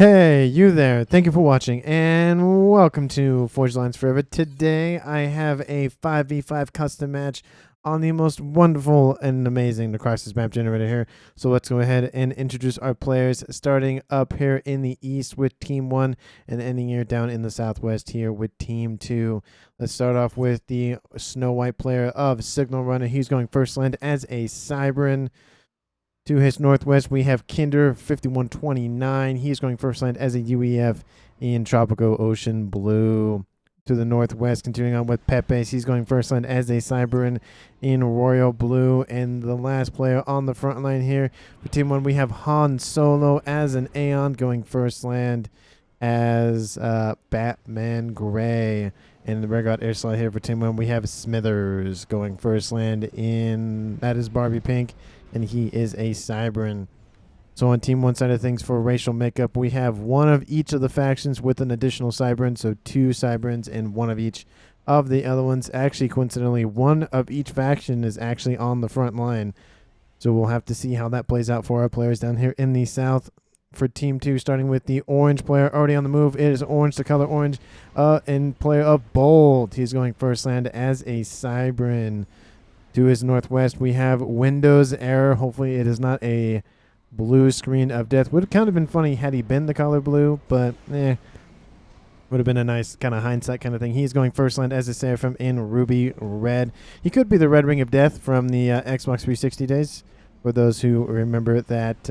Hey, you there. Thank you for watching and welcome to Forge Lines Forever. Today I have a 5v5 custom match on the most wonderful and amazing Necrosis map generator here. So let's go ahead and introduce our players, starting up here in the east with Team 1 and ending here down in the southwest here with Team 2. Let's start off with the Snow White player of Signal Runner. He's going first land as a Cybran. To his northwest, we have Kinder 5129. He's going first land as a UEF in Tropical Ocean Blue. To the northwest, continuing on with Pepe, he's going first land as a Cyberin in Royal Blue. And the last player on the front line here for Team 1, we have Han Solo as an Aeon going first land as Batman Gray. And the Regot Air Slot here for Team 1, we have Smithers going first land in, that is Barbie Pink, and he is a Cybran. So on Team 1 side of things for racial makeup, we have one of each of the factions with an additional Cybran, so 2 Cybrans and one of each of the other ones. Actually, coincidentally, one of each faction is actually on the front line. So we'll have to see how that plays out for our players down here in the south. For Team 2, starting with the orange player already on the move. It is orange, the color orange, and player of Bold. He's going first land as a Cybran. To his northwest, we have Windows Error. Hopefully it is not a blue screen of death. Would have kind of been funny had he been the color blue, but would have been a nice kind of hindsight kind of thing. He's going first land as a Seraphim in Ruby Red. He could be the Red Ring of Death from the Xbox 360 days, for those who remember that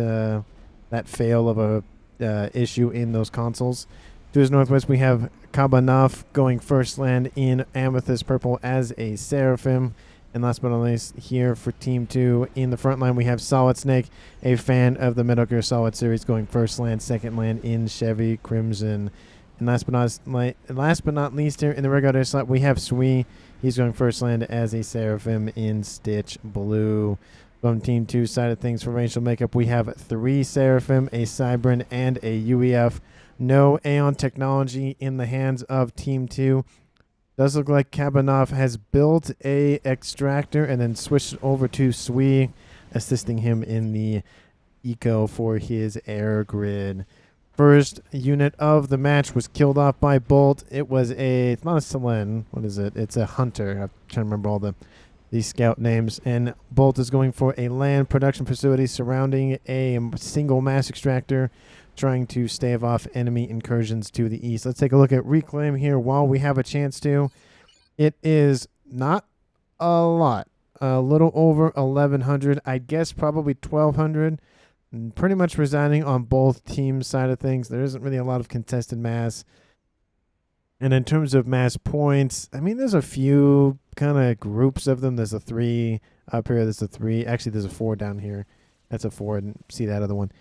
that fail of a issue in those consoles. To his northwest, we have Kabanaf going first land in Amethyst Purple as a Seraphim. And last but not least, here for Team 2, in the front line, we have Solid Snake, a fan of the Metal Gear Solid series, going first land, second land in Chevy Crimson. And last but not least, here in the Regot Air Slot, we have Sui. He's going first land as a Seraphim in Stitch Blue. From Team 2 side of things for racial makeup, we have 3 Seraphim, a Cybran, and a UEF. No Aeon technology in the hands of Team 2. Does look like Kabanov has built a Extractor and then switched over to Sui, assisting him in the eco for his air grid. First unit of the match was killed off by Bolt. It's not a Selen. What is it? It's a Hunter. I'm trying to remember all these scout names. And Bolt is going for a land production facility surrounding a single mass extractor, trying to stave off enemy incursions to the east. Let's take a look at Reclaim here while we have a chance to. It is not a lot. A little over 1,100. I guess probably 1,200. Pretty much residing on both teams' side of things. There isn't really a lot of contested mass. And in terms of mass points, I mean, there's a few kind of groups of them. There's a 3 up here. There's a 3. Actually, there's a 4 down here. That's a 4. I didn't see that other one.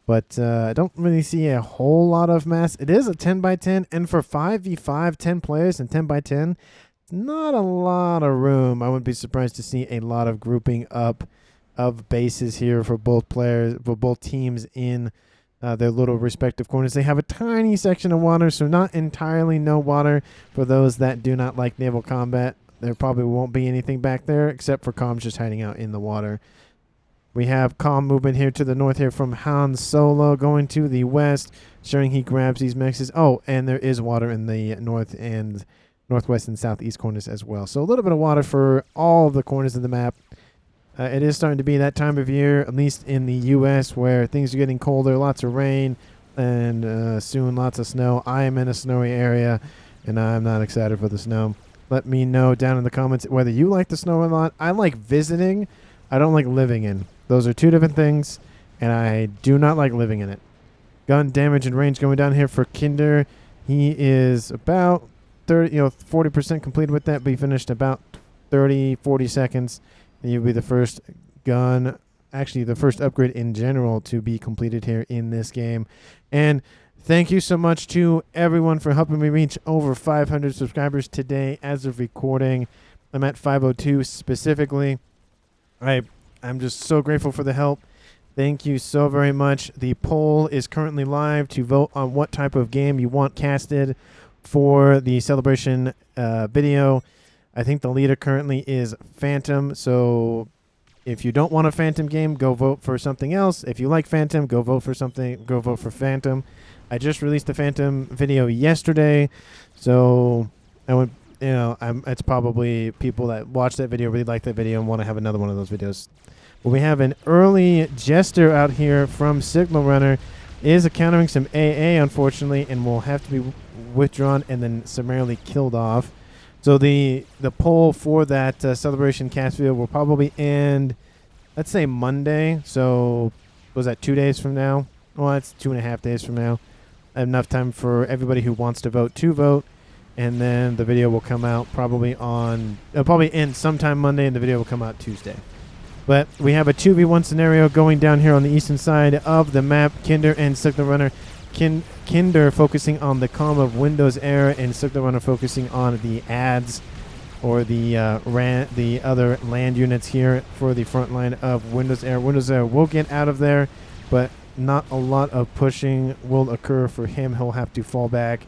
But I don't really see a whole lot of mass. It is a 10 by 10, and for 5v5, 10 players and 10 by 10, not a lot of room. I wouldn't be surprised to see a lot of grouping up of bases here for both players, for both teams in their little respective corners. They have a tiny section of water, so not entirely no water for those that do not like naval combat. There probably won't be anything back there except for comms just hiding out in the water. We have comm movement here to the north here from Han Solo going to the west, ensuring he grabs these mixes. Oh, and there is water in the north and northwest and southeast corners as well. So a little bit of water for all of the corners of the map. It is starting to be that time of year, at least in the U.S., where things are getting colder, lots of rain, and soon lots of snow. I am in a snowy area, and I'm not excited for the snow. Let me know down in the comments whether you like the snow or not. I like visiting. I don't like living in. Those are 2 different things, and I do not like living in it. Gun damage and range going down here for Kinder. He is about 40% completed with that, but he finished about 40 seconds. And you'll be the first gun, actually the first upgrade in general to be completed here in this game. And thank you so much to everyone for helping me reach over 500 subscribers today as of recording. I'm at 502 specifically. I'm just so grateful for the help. Thank you so very much. The poll is currently live to vote on what type of game you want casted for the celebration video. I think the leader currently is Phantom, so If you don't want a Phantom game, go vote for something else. If you like Phantom, go vote for something. Go vote for Phantom. I just released the Phantom video yesterday, so I went. It's probably people that watch that video really like that video and want to have another one of those videos. But we have an early Jester out here from Signal Runner. Is encountering some AA, unfortunately, and will have to be withdrawn and then summarily killed off. So the poll for that celebration cast video will probably end, let's say Monday. So was that 2 days from now? Well, that's 2.5 days from now. Enough time for everybody who wants to vote, and then the video will come out probably on. It'll probably end sometime Monday, and the video will come out Tuesday. But we have a 2v1 scenario going down here on the eastern side of the map. Kinder and Signal Runner. Kinder focusing on the comm of Windows Air, and Signal Runner focusing on the ads or the other land units here for the front line of Windows Air. Windows Air will get out of there, but not a lot of pushing will occur for him. He'll have to fall back,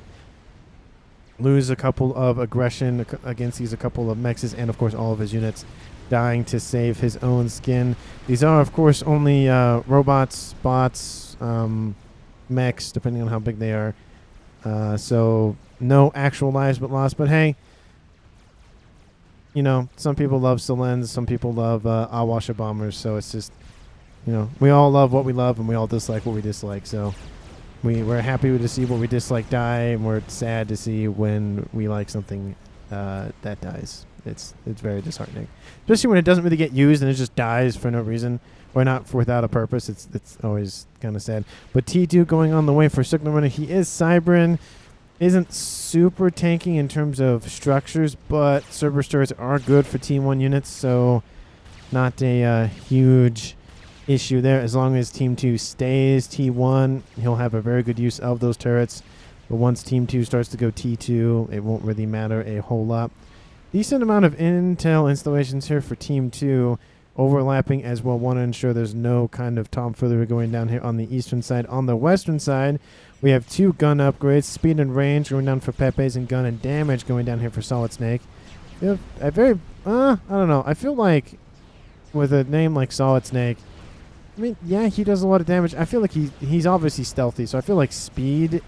lose a couple of aggression against these, a couple of mexes, and of course all of his units dying to save his own skin. These are of course only robots, bots, mechs, depending on how big they are. So no actual lives but lost. But hey, some people love Selens, some people love Awasha bombers. So it's just, we all love what we love and we all dislike what we dislike. So we're happy to see what we dislike die, and we're sad to see when we like something that dies. It's very disheartening, especially when it doesn't really get used and it just dies for no reason or not without a purpose. It's always kind of sad. But T2 going on the way for Signal Runner. He is Cybran. Isn't super tanky in terms of structures, but Cerberus turrets are good for T1 units, so not a huge issue there. As long as Team 2 stays T1, he'll have a very good use of those turrets. But once Team 2 starts to go T2, it won't really matter a whole lot. Decent amount of intel installations here for Team 2, overlapping as well. Want to ensure there's no kind of tomfoolery going down here on the eastern side. On the western side, we have 2 gun upgrades, speed and range going down for Pepe's, and gun and damage going down here for Solid Snake. We have a very, I don't know, I feel like with a name like Solid Snake, I mean, yeah, he does a lot of damage. I feel like he's obviously stealthy, so I feel like speed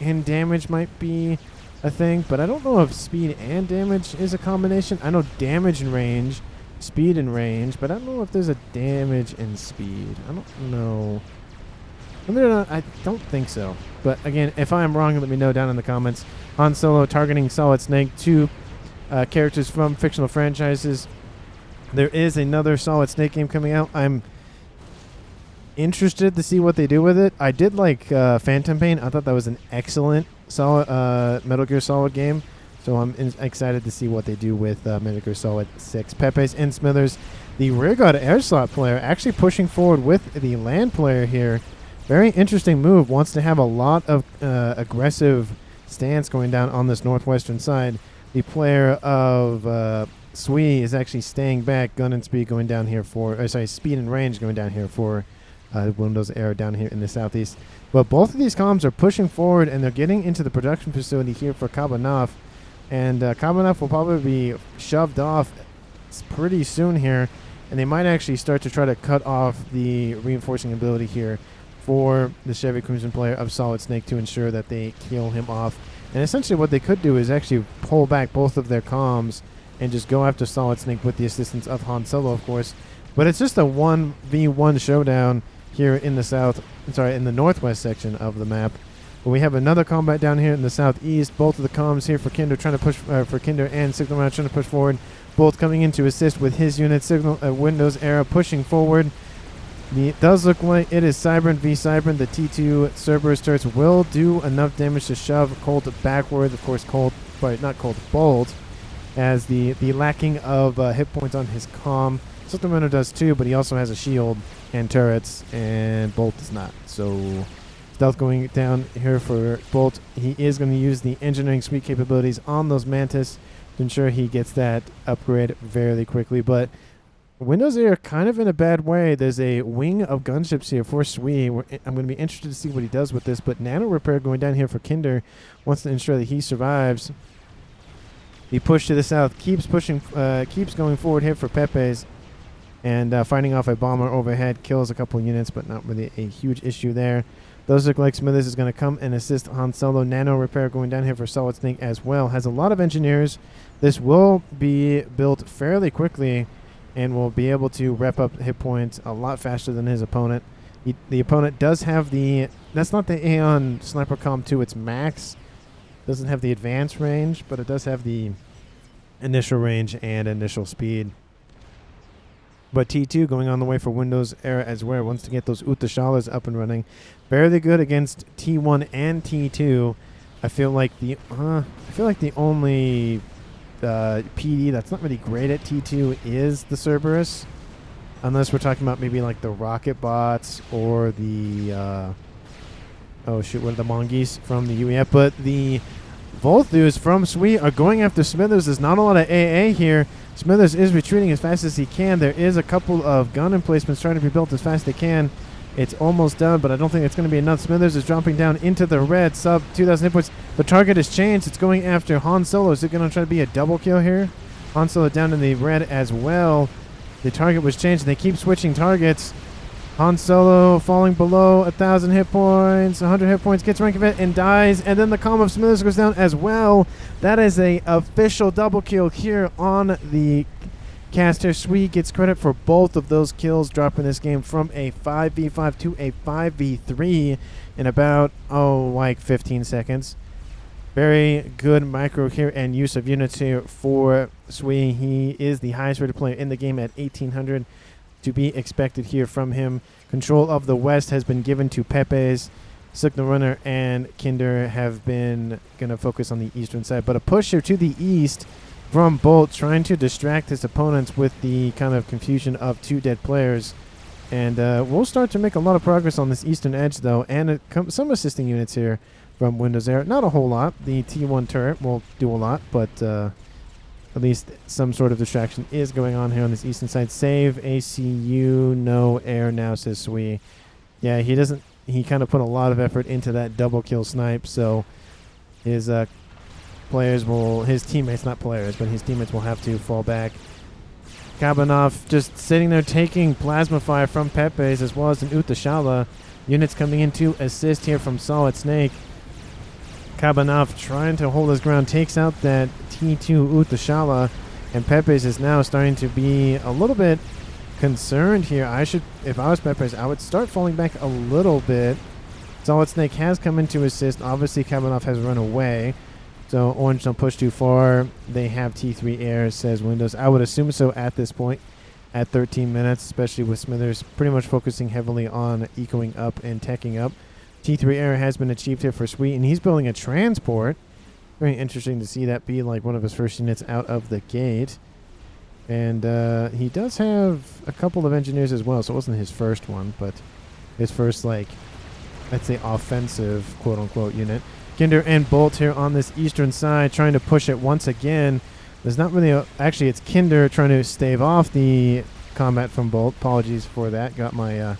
and damage might be a thing, but I don't know if speed and damage is a combination. I know damage and range, speed and range, but I don't know if there's a damage and speed. I don't know. I don't think so. But again, if I am wrong, let me know down in the comments. Han Solo targeting Solid Snake, 2 characters from fictional franchises. There is another Solid Snake game coming out. I'm interested to see what they do with it. I did like Phantom Pain. I thought that was an excellent Metal Gear Solid game. So I'm excited to see what they do with Metal Gear Solid 6. Pepe's and Smithers, the rearguard air slot player, actually pushing forward with the land player here. Very interesting move. Wants to have a lot of aggressive stance going down on this northwestern side. The player of Sui is actually staying back. Gun and speed going down here for, speed and range going down here for Windows Air down here in the southeast. But both of these comms are pushing forward, and they're getting into the production facility here for Kabanov. And Kabanov will probably be shoved off pretty soon here, and they might actually start to try to cut off the reinforcing ability here for the Chevy Crimson player of Solid Snake to ensure that they kill him off. And essentially what they could do is actually pull back both of their comms and just go after Solid Snake with the assistance of Han Solo, of course. But it's just a 1v1 showdown here in the northwest section of the map. But we have another combat down here in the southeast. Both of the comms here for Kinder trying to push for Kinder and Signal Runner trying to push forward. Both coming in to assist with his unit. Signal Windows Era pushing forward. It does look like it is Cybran v Cybran. The T2 Cerberus turrets will do enough damage to shove Colt backwards. Of course, Bolt, as the lacking of hit points on his comm. Signal Runner does too, but he also has a shield and turrets, and Bolt does not. So stealth going down here for Bolt. He is going to use the engineering suite capabilities on those Mantis to ensure he gets that upgrade fairly quickly. But Windows are kind of in a bad way. There's a wing of gunships here for Sui. I'm going to be interested to see what he does with this. But Nano Repair going down here for Kinder wants to ensure that he survives. The push to the south keeps pushing, keeps going forward here for Pepe's. And fighting off a bomber overhead kills a couple units, but not really a huge issue there. Those look like Smithers is going to come and assist Han Solo. Nano repair going down here for Solid Snake as well. Has a lot of engineers. This will be built fairly quickly and will be able to rep up hit points a lot faster than his opponent. The opponent does have the... That's not the Aeon Sniper Com 2. It's Max. Doesn't have the advanced range, but it does have the initial range and initial speed. But T2 going on the way for Windows era as well. Wants to get those Utashalas up and running. Fairly good against T1 and T2. I feel like the only PD that's not really great at T2 is the Cerberus, unless we're talking about maybe like the rocket bots or the what are the Mongeese from the UEF. But the Volthus from Sui are going after Smithers. There's not a lot of AA here. Smithers is retreating as fast as he can. There is a couple of gun emplacements trying to be built as fast as they can. It's almost done, but I don't think it's going to be enough. Smithers is dropping down into the red, sub 2,000 hit points. The target has changed. It's going after Han Solo. Is it going to try to be a double kill here? Han Solo down in the red as well. The target was changed. They keep switching targets. Han Solo falling below 1,000 hit points, 100 hit points, gets rank of it and dies. And then the comm of Smithers goes down as well. That is a official double kill here on the cast here. Sui gets credit for both of those kills, dropping this game from a 5v5 to a 5v3 in about, like 15 seconds. Very good micro here and use of units here for Sui. He is the highest rated player in the game at 1,800. To be expected here from him. Control of the west has been given to Pepe's. Signal Runner and Kinder have been going to focus on the eastern side. But a push here to the east from Bolt, trying to distract his opponents with the kind of confusion of two dead players. And we'll start to make a lot of progress on this eastern edge, though. And some assisting units here from Windows Air. Not a whole lot. The T1 turret will do a lot, but... at least some sort of distraction is going on here on this eastern side. Save ACU, no air now, says Sui. Yeah, he kind of put a lot of effort into that double kill snipe, so his teammates will have to fall back. Kabanov just sitting there taking plasma fire from Pepe's as well as an Utashala. Units coming in to assist here from Solid Snake. Kabanov trying to hold his ground, takes out that T2 Utashala, and Pepe's is now starting to be a little bit concerned here. If I was Pepe's, I would start falling back a little bit. Solid Snake has come in to assist. Obviously, Kabanov has run away, so Orange don't push too far. They have T3 air, says Windows. I would assume so at this point, at 13 minutes, especially with Smithers pretty much focusing heavily on ecoing up and teching up. T3 air has been achieved here for Sweet, and he's building a transport. Very interesting to see that be like one of his first units out of the gate. And he does have a couple of engineers as well, so it wasn't his first one, but his first, like, let's say offensive, quote-unquote, unit. Kinder and Bolt here on this eastern side trying to push it once again. There's not really actually, it's Kinder trying to stave off the combat from Bolt. Apologies for that. Got my...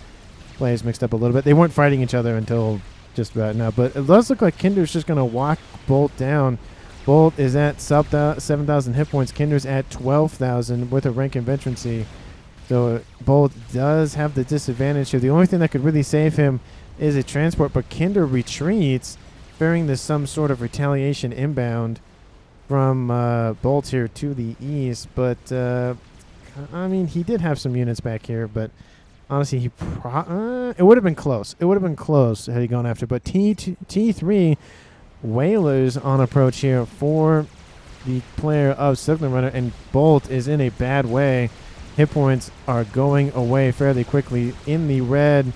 players mixed up a little bit. They weren't fighting each other until just about now, but it does look like Kinder's just going to walk Bolt down. Bolt is at sub 7,000 hit points. Kinder's at 12,000 with a rank and veterancy. So Bolt does have the disadvantage here. The only thing that could really save him is a transport, but Kinder retreats, fearing there's some sort of retaliation inbound from Bolt here to the east. But, I mean, he did have some units back here, but... honestly, it would have been close. It would have been close had he gone after. But T3 Whalers on approach here for the player of Signal Runner, and Bolt is in a bad way. Hit points are going away fairly quickly. In the red,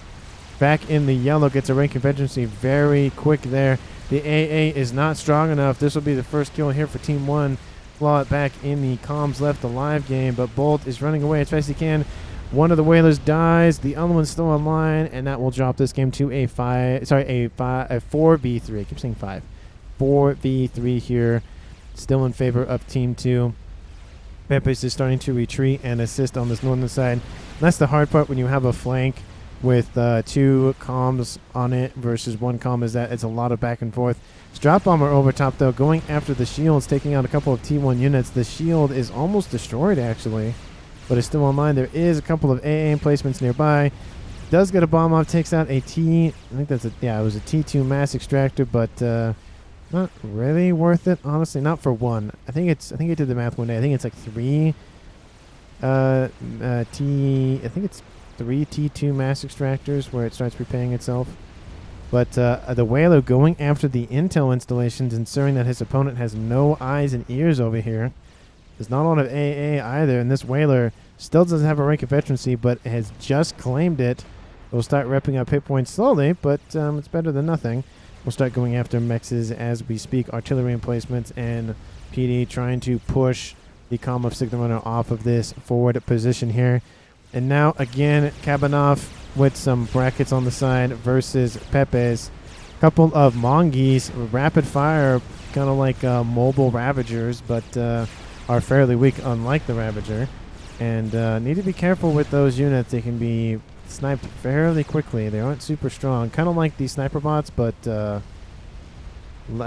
back in the yellow, gets a rank convention very quick there. The AA is not strong enough. This will be the first kill here for Team 1. Claw it back in the comms left alive game, but Bolt is running away as fast as he can. One of the Whalers dies. The other one's still online, and that will drop this game to a 4v3. I keep saying 5. 4v3 here. Still in favor of Team 2. Pepe's is starting to retreat and assist on this northern side. And that's the hard part when you have a flank with 2 comms on it versus 1 comm, is that it's a lot of back and forth. It's Drop Bomber over top, though, going after the shields, taking out a couple of T1 units. The shield is almost destroyed, actually. but it's still online. There is a couple of AA emplacements nearby. Does get a bomb off, takes out a T. I think that's it was a T2 mass extractor, but not really worth it, honestly. Not for one. I think I did the math one day. I think it's like three. I think it's 3 T2 mass extractors where it starts repaying itself. But the Whaler going after the intel installations, ensuring that his opponent has no eyes and ears over here. There's not a lot of AA either, and this Whaler still doesn't have a rank of veterancy, but has just claimed it. We'll start repping up hit points slowly, but it's better than nothing. We'll start going after Mechs as we speak. Artillery emplacements and PD trying to push the column of Signal Runner off of this forward position here. And now, again, Kabanov with some brackets on the side versus Pepe's. Couple of Mongees, rapid fire, kind of like mobile Ravagers, but are fairly weak, unlike the Ravager. And need to be careful with those units. They can be sniped fairly quickly. They aren't super strong, kind of like these sniper bots, but I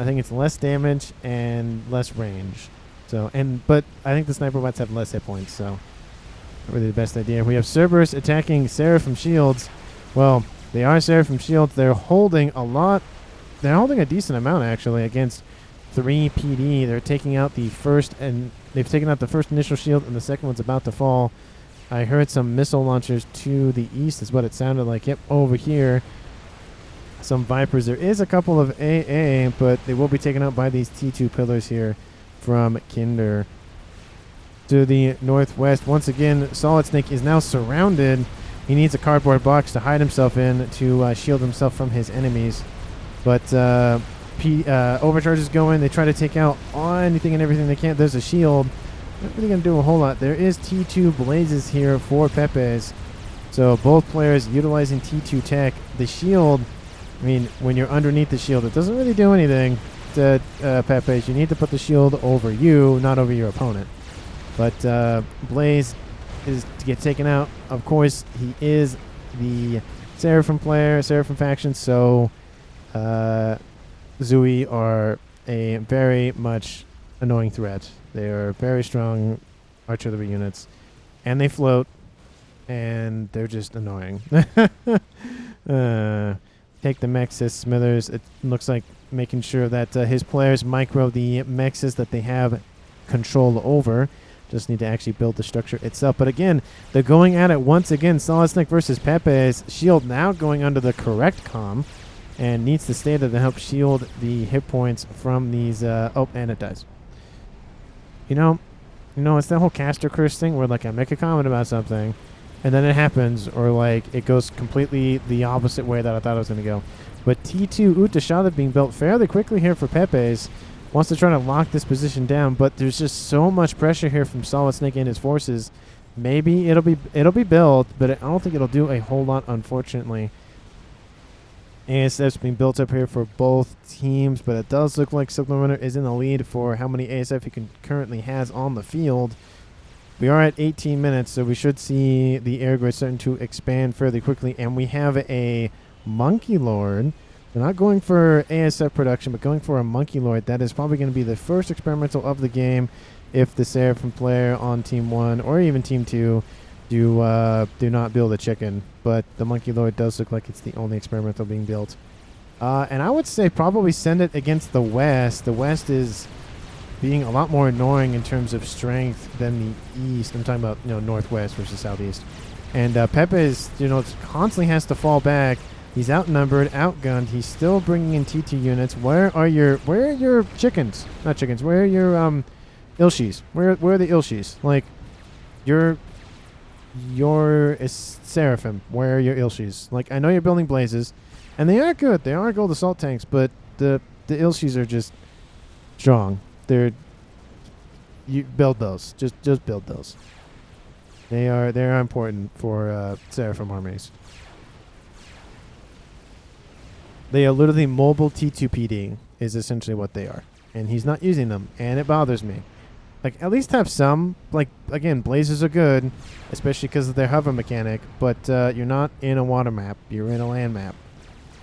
think it's less damage and less range. So, but I think the sniper bots have less hit points, so not really the best idea. We have Cerberus attacking Seraphim shields. Well, they are Seraphim shields. They're holding a lot. They're holding a decent amount actually against 3 PD. They're taking out the first, and they've taken out the first initial shield, and the second one's about to fall. I heard some missile launchers to the east is what it sounded like. Yep, over here. Some Vipers. There is a couple of AA, but they will be taken out by these T2 pillars here from Kinder. To the northwest, once again, Solid Snake is now surrounded. He needs a cardboard box to hide himself in to shield himself from his enemies. But Overcharge is going. They try to take out anything and everything they can. There's a shield. Not really going to do a whole lot. There is T2 Blazes here for Pepe's. So both players utilizing T2 tech. The shield, I mean, when you're underneath the shield, it doesn't really do anything to Pepe's. You need to put the shield over you, not over your opponent. But Blaze is to get taken out. Of course, he is the Seraphim player, Seraphim faction, so Zui are a very much annoying threat. They are very strong artillery units, and they float, and they're just annoying. Take the Mechs as Smithers. It looks like making sure that his players micro the Mechs that they have control over. Just need to actually build the structure itself. But again, they're going at it once again. Solid Snake versus Pepe's. Shield now going under the correct comm, and needs to stay there to help shield the hit points from these. Oh, and it dies. You know, it's that whole caster curse thing where like I make a comment about something, and then it happens, or like it goes completely the opposite way that I thought it was going to go. But T2 Utashada being built fairly quickly here for Pepe's. Wants to try to lock this position down, but there's just so much pressure here from Solid Snake and his forces. Maybe it'll be built, but I don't think it'll do a whole lot, unfortunately. ASF's being built up here for both teams, but it does look like Signal Runner is in the lead for how many ASF he currently has on the field. We are at 18 minutes, so we should see the air grid starting to expand fairly quickly, and we have a Monkey Lord. They're not going for ASF production, but going for a Monkey Lord. That is probably going to be the first experimental of the game if the Seraphim player on Team 1 or even Team 2 do not build a chicken. But the Monkey Lord does look like it's the only experimental being built. And I would say probably send it against the West. The West is being a lot more annoying in terms of strength than the East. I'm talking about Northwest versus Southeast. And Pepe is constantly has to fall back. He's outnumbered, outgunned. He's still bringing in T2 units. Where are your chickens? Not chickens. Where are your Ilshis? Where are the Ilshis? Like your Seraphim. Where are your Ilshis? Like I know you're building Blazes, and they are good. They are gold assault tanks, but the Ilshis are just strong. You build those. Just build those. They are important for Seraphim armies. They are literally mobile T2 PD is essentially what they are. And he's not using them. And it bothers me. Like, at least have some. Like, again, Blazes are good. Especially because of their hover mechanic. But you're not in a water map. You're in a land map.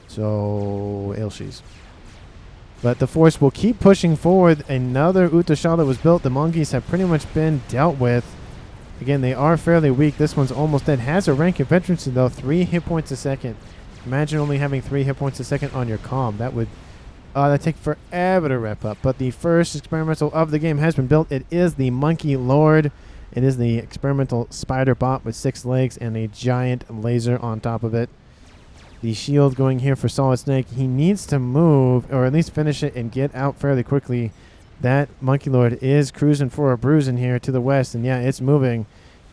So, Ilshis. But the force will keep pushing forward. Another Utashada was built. The monkeys have pretty much been dealt with. Again, they are fairly weak. This one's almost dead. Has a rank of veterancy, though. 3 hit points a second. Imagine only having 3 hit points a second on your comm. That would that'd take forever to wrap up. But the first experimental of the game has been built. It is the Monkey Lord. It is the experimental spider bot with 6 legs and a giant laser on top of it. The shield going here for Solid Snake. He needs to move, or at least finish it and get out fairly quickly. That Monkey Lord is cruising for a bruising here to the west, and yeah, it's moving.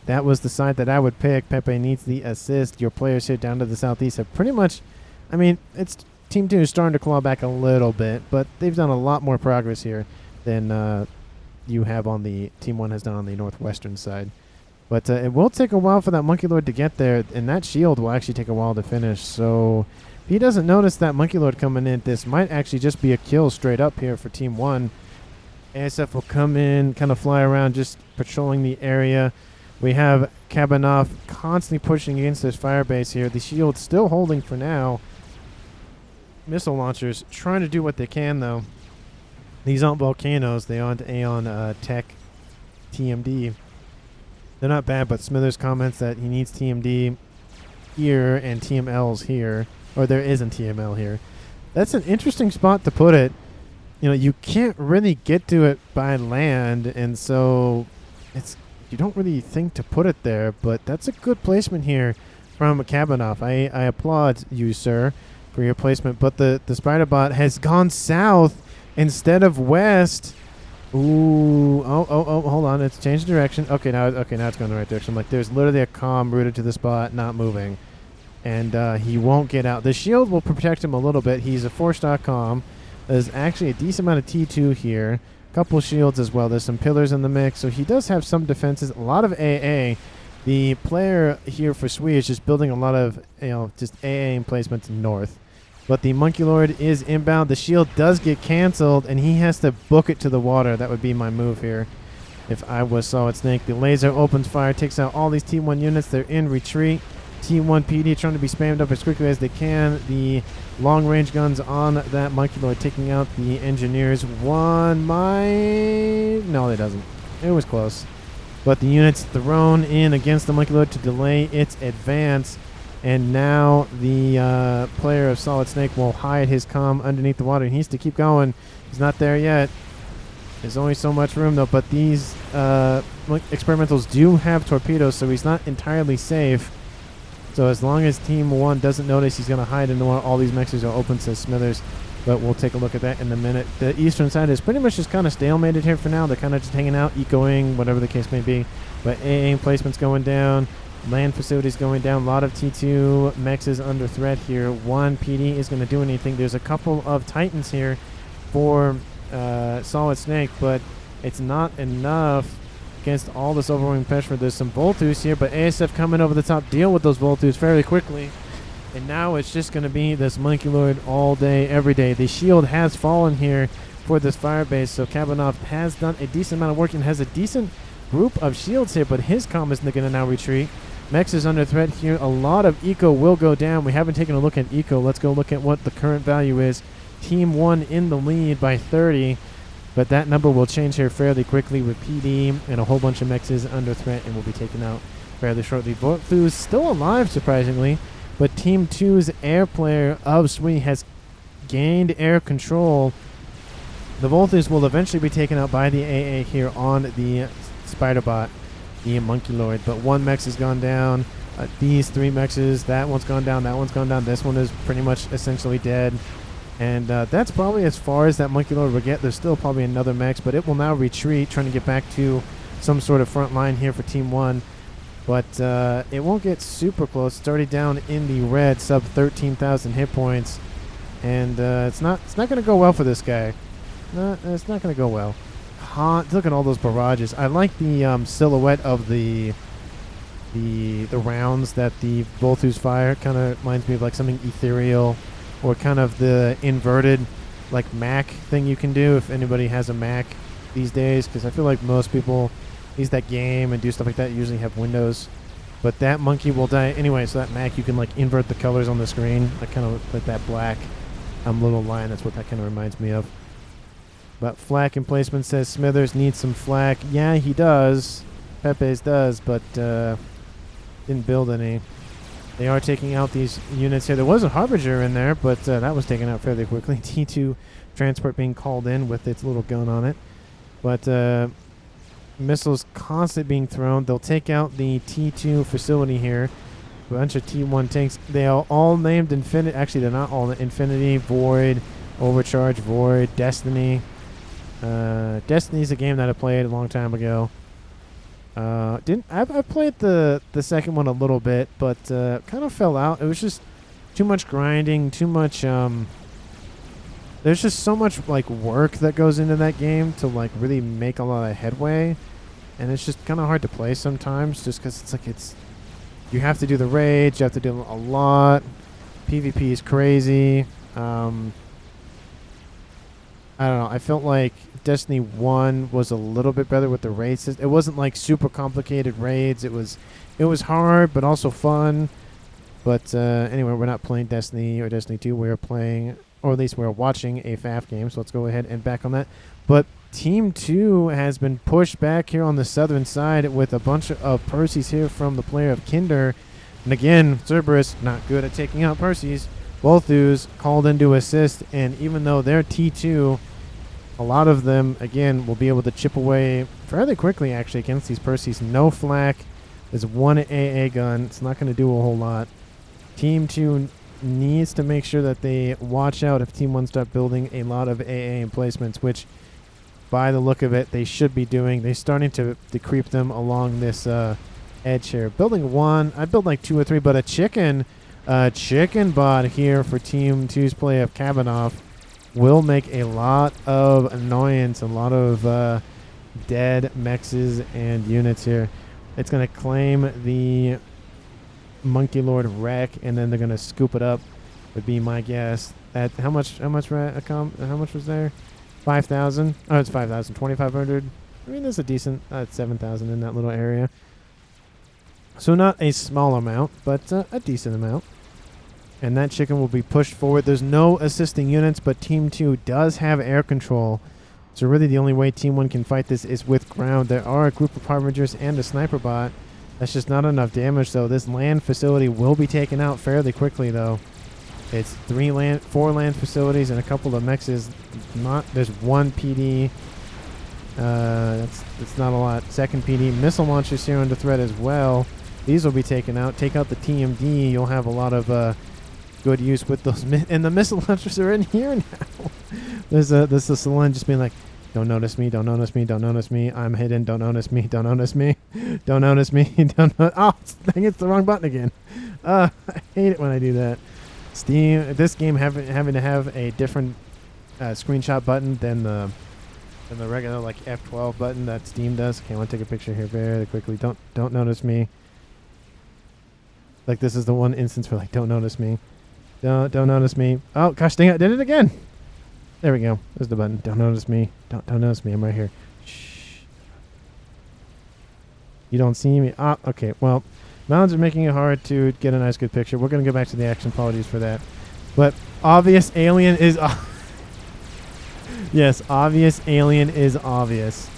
That was the side that I would pick. Pepe needs the assist. Your players here down to the southeast have pretty much, I mean, it's Team 2 is starting to claw back a little bit, but they've done a lot more progress here than you have on the Team 1 has done on the northwestern side. But it will take a while for that Monkey Lord to get there, and that shield will actually take a while to finish. So if he doesn't notice that Monkey Lord coming in, this might actually just be a kill straight up here for Team 1. ASF will come in, kind of fly around, just patrolling the area. We have Kabanov constantly pushing against this fire base here. The shield still holding for now. Missile launchers trying to do what they can, though. These aren't volcanoes. They aren't Aeon Tech TMD. They're not bad, but Smithers comments that he needs TMD here and TMLs here. Or there isn't TML here. That's an interesting spot to put it. You know, you can't really get to it by land, and so you don't really think to put it there, but that's a good placement here from Kabanov. I applaud you, sir, for your placement, but the spider bot has gone south instead of west. Ooh, oh, hold on, it's changed direction. Okay, now it's going the right direction. Like, there's literally a comm rooted to the spot, not moving, and he won't get out. The shield will protect him a little bit. He's a 4-star comm. There's actually a decent amount of T2 here. A couple shields as well. There's some pillars in the mix. So he does have some defenses. A lot of AA. The player here for Sui is just building a lot of, just AA placements north. But the Monkey Lord is inbound. The shield does get canceled, and he has to book it to the water. That would be my move here if I was Solid Snake. The laser opens fire, takes out all these T1 units. They're in retreat. T1 PD trying to be spammed up as quickly as they can. The long-range guns on that Monkey Lord taking out the engineers. No, it doesn't. It was close. But the units thrown in against the Monkey Lord to delay its advance. And now the player of Solid Snake will hide his comm underneath the water. He needs to keep going. He's not there yet. There's only so much room, though. But these experimentals do have torpedoes, so he's not entirely safe. So as long as Team 1 doesn't notice, he's going to hide in the water. All these mexes are open, says Smithers. But we'll take a look at that in a minute. The eastern side is pretty much just kind of stalemated here for now. They're kind of just hanging out, ecoing, whatever the case may be. But AA placement's going down. Land facilities going down. A lot of T2 mexes under threat here. 1 PD is going to do anything. There's a couple of Titans here for Solid Snake, but it's not enough against all this overwhelming pressure. There's some Voltus here, but ASF coming over the top, deal with those Voltus fairly quickly. And now it's just going to be this Monkey Lord all day, every day. The shield has fallen here for this fire base, so Kabanov has done a decent amount of work and has a decent group of shields here, but his comm is going to now retreat. Mex is under threat here. A lot of eco will go down. We haven't taken a look at eco. Let's go look at what the current value is. Team 1 in the lead by 30. But that number will change here fairly quickly with PD and a whole bunch of mexes under threat and will be taken out fairly shortly. Volthu's still alive, surprisingly, but Team 2's air player of Sui has gained air control. The Volthus will eventually be taken out by the AA here on the Spiderbot, the Monkey Lord. But 1 mex has gone down. These 3 mexes, that one's gone down, that one's gone down. This one is pretty much essentially dead. And that's probably as far as that Monkey Lord will get. There's still probably another mex, but it will now retreat, trying to get back to some sort of front line here for Team 1. But it won't get super close. It's already down in the red, sub 13,000 hit points. And it's not going to go well for this guy. It's not going to go well. Look at all those barrages. I like the silhouette of the rounds that the Voltus fire. Kind of reminds me of like something ethereal, or kind of the inverted like Mac thing you can do if anybody has a Mac these days, because I feel like most people use that game and do stuff like that usually have Windows. But that monkey will die anyway, so that Mac you can like invert the colors on the screen, like kind of like that black little line. That's what that kind of reminds me of. But flak emplacement says Smithers needs some flak. Yeah, he does. Pepe's does, but didn't build any. They are taking out these units here. There was a Harbinger in there, but that was taken out fairly quickly. T2 transport being called in with its little gun on it. But missiles constantly being thrown. They'll take out the T2 facility here. A bunch of T1 tanks. They are all named Infinity. Actually, they're not all. Infinity, Void, Overcharge, Void, Destiny. Destiny's a game that I played a long time ago. I've played the second one a little bit, but kind of fell out. It was just too much grinding, too much. There's just so much like work that goes into that game to like really make a lot of headway, and it's just kind of hard to play sometimes, just because it's like you have to do the raids, you have to do a lot. PvP is crazy. I don't know. I felt like Destiny 1 was a little bit better with the raids. It wasn't like super complicated raids. It was hard, but also fun. But anyway, we're not playing Destiny or Destiny 2. We're playing, or at least we're watching a FAF game. So let's go ahead and back on that. But Team 2 has been pushed back here on the southern side with a bunch of Percy's here from the player of Kinder. And again, Cerberus not good at taking out Percy's. Bolthus called in to assist, and even though they're T2, a lot of them, again, will be able to chip away fairly quickly, actually, against these Percy's. No flak. There's one AA gun. It's not going to do a whole lot. Team 2 needs to make sure that they watch out if Team 1 start building a lot of AA emplacements, which, by the look of it, they should be doing. They're starting to creep them along this edge here. Building 1, I built like 2 or 3, but a chicken bot here for Team 2's play of Kabanov will make a lot of annoyance, a lot of dead mexes and units here. It's going to claim the Monkey Lord wreck, and then they're going to scoop it up, would be my guess. At how much was there? 5,000? Oh, it's 5,000. 2,500. I mean, that's a decent 7,000 in that little area. So not a small amount, but a decent amount. And that chicken will be pushed forward. There's no assisting units, but Team 2 does have air control. So really the only way Team 1 can fight this is with ground. There are a group of Harbingers and a sniper bot. That's just not enough damage, though. This land facility will be taken out fairly quickly, though. It's 4 land facilities and a couple of mexes. There's one PD. That's not a lot. Second PD. Missile launchers here under threat as well. These will be taken out. Take out the TMD. You'll have a lot of good use with those. And the missile launchers are in here now. There's a Selen just being like, don't notice me, don't notice me, don't notice me. I'm hidden, don't notice me, don't notice me. Don't notice me, don't notice. Oh, dang, it's the wrong button again. I hate it when I do that. Steam, this game having to have a different screenshot button than the regular like F12 button that Steam does. Okay, I want to take a picture here very quickly. Don't notice me. Like, this is the one instance where like, don't notice me. Don't notice me. Oh gosh, dang it, I did it again. There we go. There's the button. Don't notice me. Don't notice me. I'm right here. Shh. You don't see me. Ah, okay. Well, mountains are making it hard to get a nice good picture. We're going to go back to the action. Apologies for that. But obvious alien is... yes, obvious alien is obvious.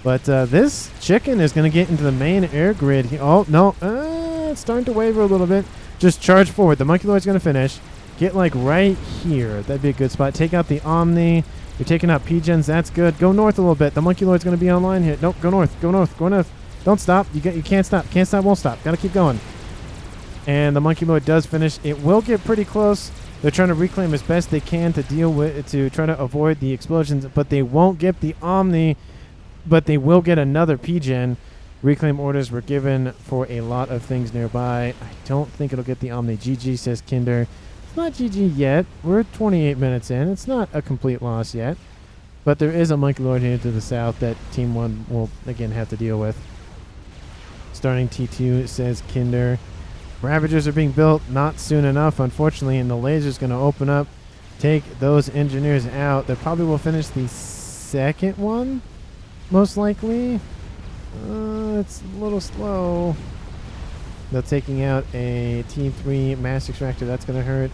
But this chicken is going to get into the main air grid. Oh, no. It's starting to waver a little bit. Just charge forward. The Monkey Lord's going to finish. Get like right here. That'd be a good spot. Take out the Omni. You're taking out P-Gens. That's good. Go north a little bit. The Monkey Lord's going to be online here. Nope. Go north. Go north. Go north. Don't stop. You can't stop. Can't stop. Won't stop. Got to keep going. And the Monkey Lord does finish. It will get pretty close. They're trying to reclaim as best they can to try to avoid the explosions, but they won't get the Omni, but they will get another P-Gen. Reclaim orders were given for a lot of things nearby. I don't think it'll get the Omni. GG, says Kinder. It's not GG yet. We're 28 minutes in. It's not a complete loss yet. But there is a Monkey Lord here to the south that Team 1 will, again, have to deal with. Starting T2, says Kinder. Ravagers are being built not soon enough, unfortunately, and the laser's going to open up, take those engineers out. They probably will finish the second one, most likely. It's a little slow. They're taking out a T3 mass extractor. That's going to hurt.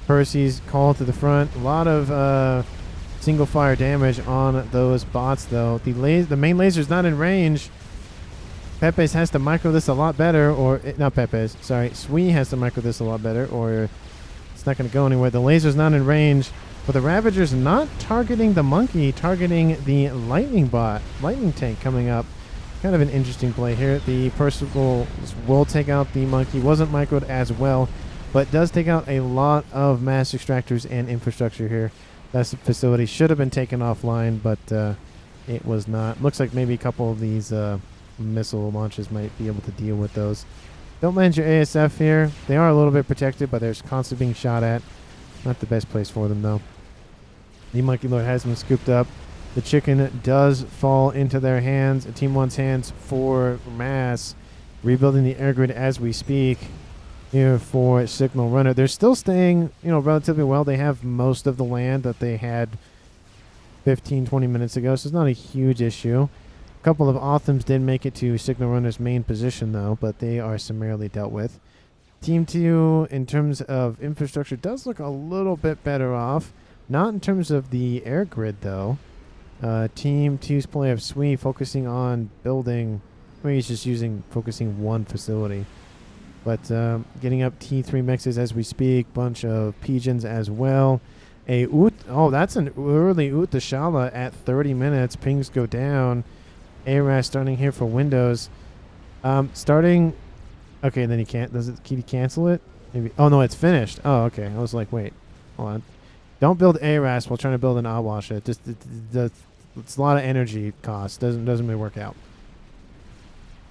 Percy's called to the front. A lot of single fire damage on those bots, though. The main laser's not in range. Pepe's has to micro this a lot better, or not Pepe's, sorry, Sui has to micro this a lot better, or it's not going to go anywhere. The laser's not in range, but the Ravager's not targeting the monkey, targeting the lightning tank coming up. Kind of an interesting play here. The Percival will take out the monkey. Wasn't microed as well, but does take out a lot of mass extractors and infrastructure here. That facility should have been taken offline, but it was not. Looks like maybe a couple of these missile launches might be able to deal with those. Don't land your ASF here. They are a little bit protected, but they're constantly being shot at. Not the best place for them, though. The Monkey Lord has been scooped up. The chicken does fall into their hands, Team 1's hands for mass. Rebuilding the air grid as we speak here for Signal Runner. They're still staying, relatively well. They have most of the land that they had 15, 20 minutes ago, so it's not a huge issue. A couple of Authams did make it to Signal Runner's main position, though, but they are summarily dealt with. Team 2, in terms of infrastructure, does look a little bit better off. Not in terms of the air grid, though. Team 2's play of Sui focusing on building... Maybe he's just focusing one facility. But getting up T3 mexes as we speak. Bunch of pigeons as well. That's an early Utashala at 30 minutes. Pings go down. ARAS starting here for Windows. Starting... Okay, then he can't... Can he cancel it? Maybe. Oh, no, it's finished. Oh, okay. I was like, wait. Hold on. Don't build ARAS while trying to build an Awash. It's a lot of energy cost. Doesn't really work out.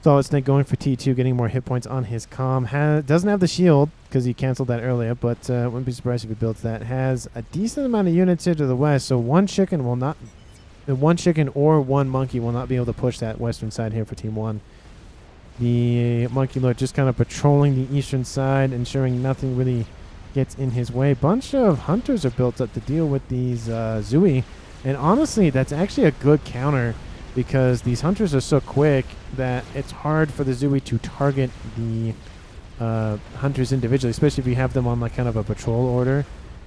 Solid Snake going for T2, getting more hit points on his comm. Doesn't have the shield because he canceled that earlier, but wouldn't be surprised if he builds that. Has a decent amount of units here to the west, so one chicken or one monkey will not be able to push that western side here for Team 1. The Monkey Lord just kind of patrolling the eastern side, ensuring nothing really gets in his way. Bunch of hunters are built up to deal with these Zui, and honestly, that's actually a good counter because these hunters are so quick that it's hard for the Zui to target the hunters individually, especially if you have them on like kind of a patrol order.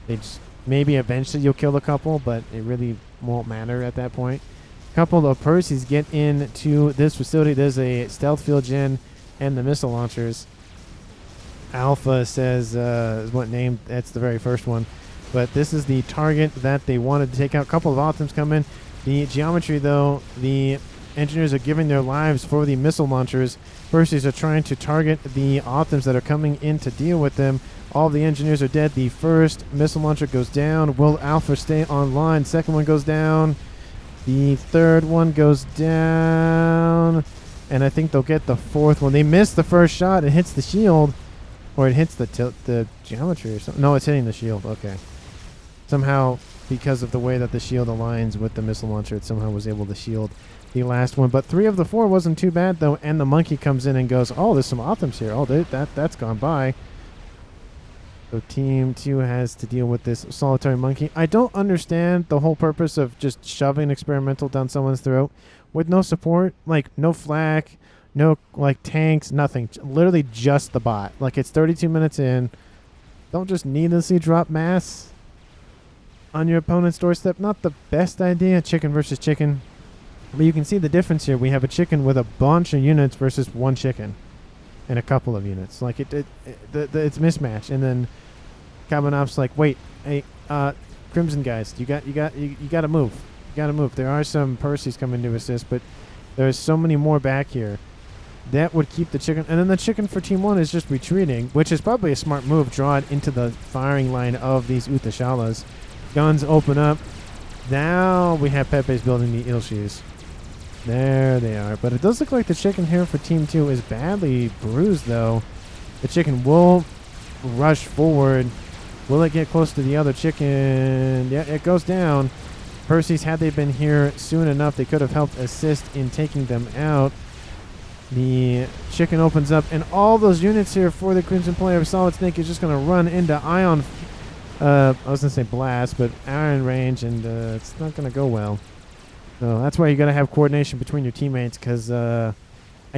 They just, maybe eventually you'll kill a couple, but it really won't matter at that point. Couple of Percy's get into this facility. There's a stealth field gen and the missile launchers. Alpha says is what name, that's the very first one. But this is the target that they wanted to take out. A couple of Authams come in. The geometry, though, the engineers are giving their lives for the missile launchers. Percy's are trying to target the Authams that are coming in to deal with them. All the engineers are dead. The first missile launcher goes down. Will Alpha stay online? Second one goes down. The third one goes down. And I think they'll get the fourth one. They missed the first shot. It hits the shield. Or it hits the geometry or something. No, it's hitting the shield. Okay. Somehow, because of the way that the shield aligns with the missile launcher, it somehow was able to shield the last one. But 3 of the 4 wasn't too bad, though. And the monkey comes in and goes, oh, there's some Authams here. Oh, that's gone by. So Team 2 has to deal with this solitary monkey. I don't understand the whole purpose of just shoving experimental down someone's throat with no support, like no flak, no like tanks, nothing. Literally just the bot. Like it's 32 minutes in. Don't just needlessly drop mass on your opponent's doorstep. Not the best idea. Chicken versus chicken. But you can see the difference here. We have a chicken with a bunch of units versus one chicken. And a couple of units. Like it's mismatched. And then Kabanov's like, wait, hey, Crimson guys, you gotta move. You gotta move. There are some Percy's coming to assist, but there's so many more back here. That would keep the chicken. And then the chicken for Team 1 is just retreating, which is probably a smart move. Draw it into the firing line of these Utashalas. Guns open up. Now we have Pepe's building the Ilshis. There they are. But it does look like the chicken here for Team 2 is badly bruised, though. The chicken will rush forward. Will it get close to the other chicken? Yeah, it goes down. Percy's, had they been here soon enough, they could have helped assist in taking them out. The chicken opens up, and all those units here for the Crimson player of Solid Snake is just going to run into Ion. I was going to say blast, but iron range, and it's not going to go well. So that's why you got to have coordination between your teammates, because I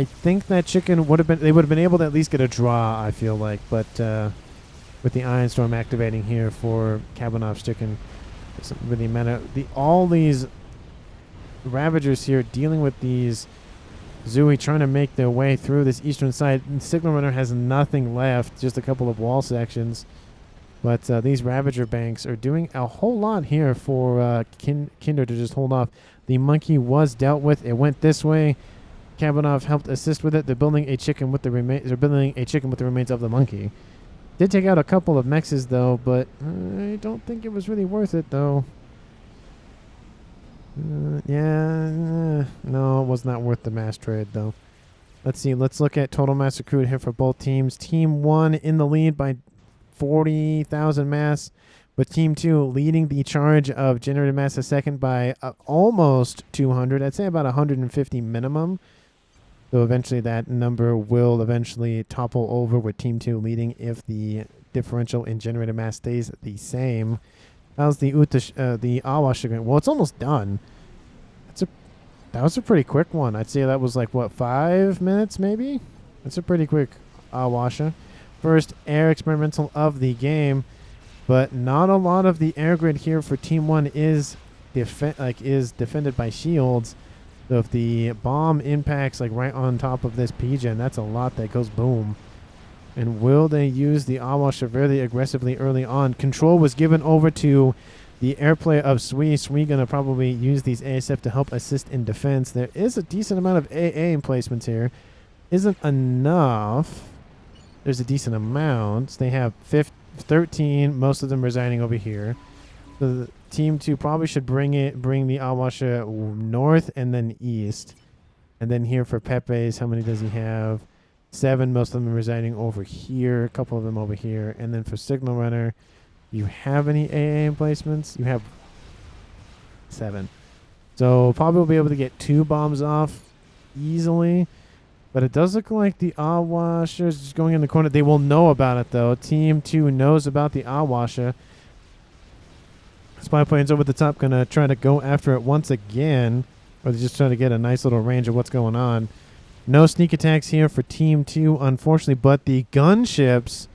think that chicken would have been, they would have been able to at least get a draw, I feel like, but with the Iron Storm activating here for Kabanov's chicken, it doesn't really matter. All these Ravagers here dealing with these Zooey trying to make their way through this eastern side. Signal Runner has nothing left, just a couple of wall sections. But these Ravager banks are doing a whole lot here for Kinder to just hold off. The monkey was dealt with. It went this way. Kabanov helped assist with it. They're building a chicken with the remains. They're building a chicken with the remains of the monkey. Did take out a couple of mexes though, but I don't think it was really worth it though. No, it was not worth the mass trade though. Let's see. Let's look at total mass accrued here for both teams. Team 1 in the lead by 40,000 mass, with Team 2 leading the charge of generated mass a second by almost 200. I'd say about 150 minimum. So eventually that number will eventually topple over with Team 2 leading if the differential in generated mass stays the same. How's the Awash going? Well, it's almost done. That was a pretty quick one. I'd say that was like, what, 5 minutes maybe? That's a pretty quick Awasha. First air experimental of the game, but not a lot of the air grid here for Team 1 is defended by shields. So if the bomb impacts like right on top of this P-Gen, that's a lot that goes boom. And will they use the Awasha very aggressively early on? Control was given over to the airplay of Sui. Sui going to probably use these ASF to help assist in defense. There is a decent amount of AA emplacements here. Isn't enough. There's a decent amount. They have 13, most of them residing over here. So the Team 2 probably should bring the Awasha north and then east. And then here for Pepe's, how many does he have? 7, most of them residing over here, a couple of them over here. And then for Signal Runner, you have any AA emplacements? You have 7. So probably will be able to get 2 bombs off easily. But it does look like the Awasha is just going in the corner. They will know about it, though. Team 2 knows about the Awasha. Spy planes over the top going to try to go after it once again. Or they're just trying to get a nice little range of what's going on. No sneak attacks here for Team 2, unfortunately. But the gunships,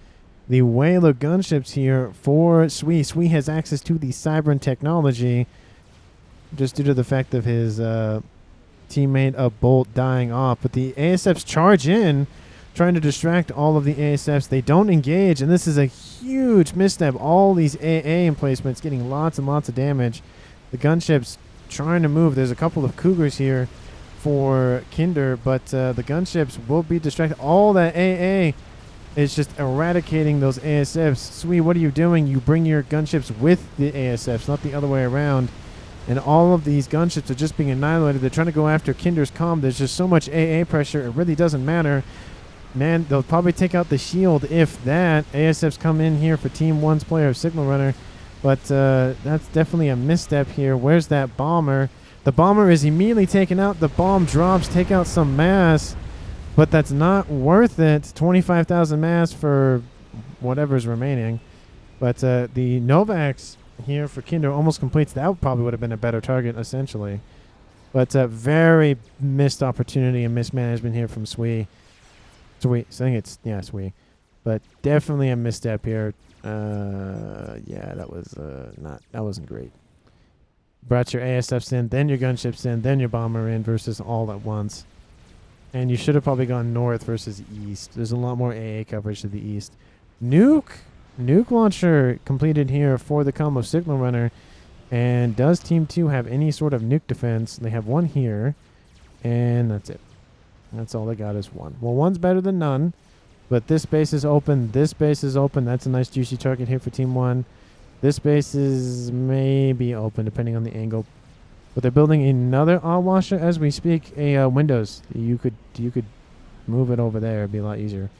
the Whaler gunships here for Sui. Sui has access to the Cybern technology. Just due to the fact of his teammate of Bolt dying off. But the ASFs charge in, trying to distract all of the ASFs. They don't engage, and this is a huge misstep. All these AA emplacements getting lots and lots of damage. The gunships trying to move. There's a couple of Cougars here for Kinder, but the gunships will be distracted. All that AA is just eradicating those ASFs. Sui, what are you doing? You bring your gunships with the ASFs, not the other way around. And all of these gunships are just being annihilated. They're trying to go after Kinder's comm. There's just so much AA pressure. It really doesn't matter. Man, they'll probably take out the shield if that. ASFs come in here for Team 1's player of Signal Runner. But that's definitely a misstep here. Where's that bomber? The bomber is immediately taken out. The bomb drops. Take out some mass. But that's not worth it. 25,000 mass for whatever's remaining. But the Novax here for Kinder almost completes. That probably would have been a better target, essentially. But very missed opportunity and mismanagement here from Sui. I think it's, yeah, Sui. But definitely a misstep here. Yeah, that was that wasn't great. Brought your ASFs in, then your gunships in, then your bomber in versus all at once. And you should have probably gone north versus east. There's a lot more AA coverage to the east. Nuke launcher completed here for the comm of Signal Runner. And does Team 2 have any sort of nuke defense? They have one here. And that's it. That's all they got is one. Well, one's better than none. But this base is open. This base is open. That's a nice juicy target here for Team 1. This base is maybe open depending on the angle. But they're building another Awasha as we speak. A Windows. You could move it over there. It'd be a lot easier.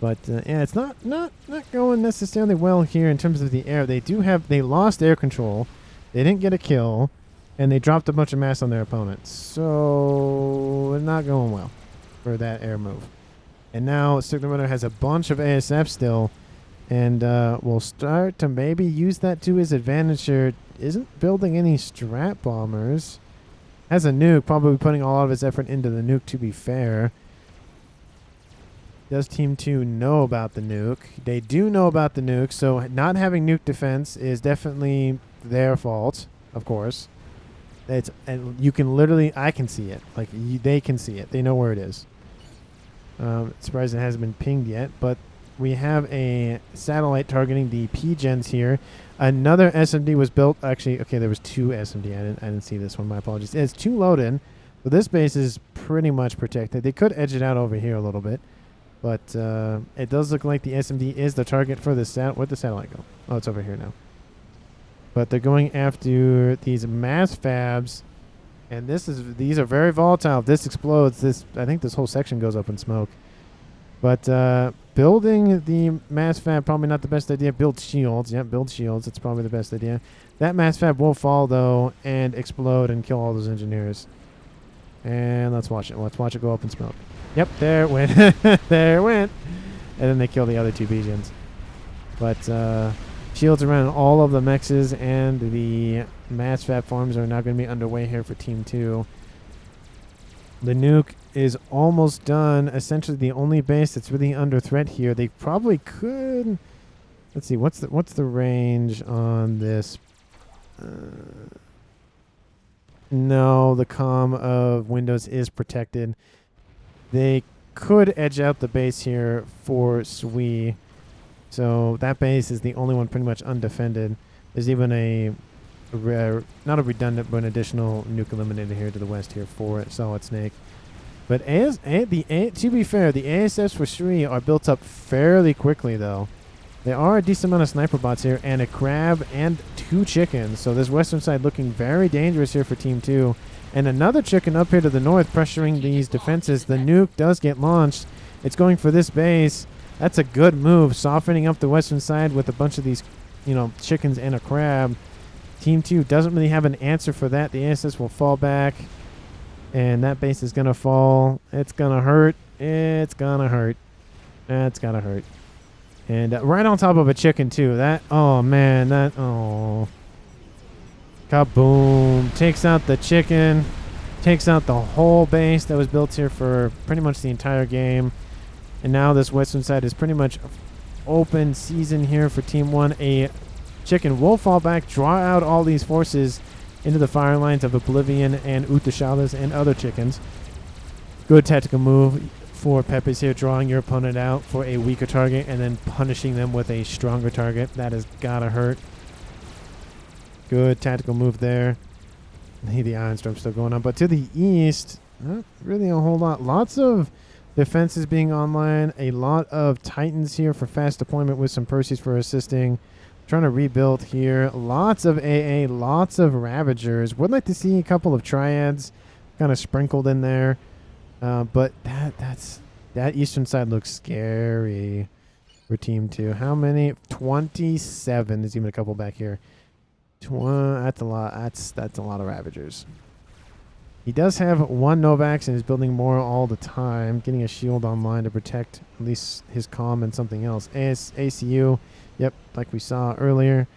But yeah, it's not going necessarily well here in terms of the air. They lost air control. They didn't get a kill, and they dropped a bunch of mass on their opponents. So not going well for that air move. And now Signal Runner has a bunch of ASF still, and will start to maybe use that to his advantage here. Isn't building any strat bombers. Has a nuke, probably putting all of his effort into the nuke, to be fair. Does Team 2 know about the nuke? They do know about the nuke, so not having nuke defense is definitely their fault, of course. And you can literally, I can see it. Like they can see it. They know where it is. Surprised it hasn't been pinged yet, but we have a satellite targeting the P-gens here. Another SMD was built. Actually, okay, there was 2 SMD. I didn't see this one. My apologies. It's 2 load-in. So this base is pretty much protected. They could edge it out over here a little bit, but it does look like the SMD is the target for the where'd the satellite go? Oh, it's over here now. But they're going after these mass fabs, and these are very volatile. If this explodes, I think this whole section goes up in smoke. But building the mass fab, probably not the best idea. Build shields. Yep, build shields. It's probably the best idea. That mass fab will fall, though, and explode and kill all those engineers. And let's watch it. Let's watch it go up in smoke. Yep, there it went. There it went. And then they kill the other 2 Bigens. But shields around all of the mexes and the mass fab farms are now going to be underway here for Team 2. The nuke is almost done. Essentially, the only base that's really under threat here. They probably could. Let's see. What's the range on this? No, the comm of Windows is protected. They could edge out the base here for Sui. So that base is the only one pretty much undefended. There's even not a redundant, but an additional nuke eliminator here to the west here for Solid Snake. But to be fair, the ASFs for Sui are built up fairly quickly, though. There are a decent amount of sniper bots here, and a crab and 2 chickens. So this western side looking very dangerous here for Team 2. And another chicken up here to the north pressuring these defenses. The nuke does get launched. It's going for this base. That's a good move, softening up the western side with a bunch of these, chickens and a crab. Team 2 doesn't really have an answer for that. The ASS will fall back, and that base is going to fall. It's going to hurt. It's going to hurt. That's got to hurt. And right on top of a chicken, too. Oh, man. Kaboom. Takes out the chicken. Takes out the whole base that was built here for pretty much the entire game. And now this western side is pretty much open season here for Team 1. A chicken will fall back, draw out all these forces into the fire lines of Oblivion and Utashalas and other chickens. Good tactical move for Peppers here, drawing your opponent out for a weaker target and then punishing them with a stronger target. That has gotta hurt. Good tactical move there. The Iron Storm's still going on. But to the east, not really a whole lot. Lots of defenses being online. A lot of Titans here for fast deployment with some Perseus for assisting. Trying to rebuild here. Lots of AA, lots of Ravagers. Would like to see a couple of Triads kind of sprinkled in there. But that eastern side looks scary for Team 2. How many? 27. There's even a couple back here. That's a lot. That's a lot of Ravagers. He does have 1 Novax and is building more all the time, getting a shield online to protect at least his comm and something else. ACU, yep, like we saw earlier.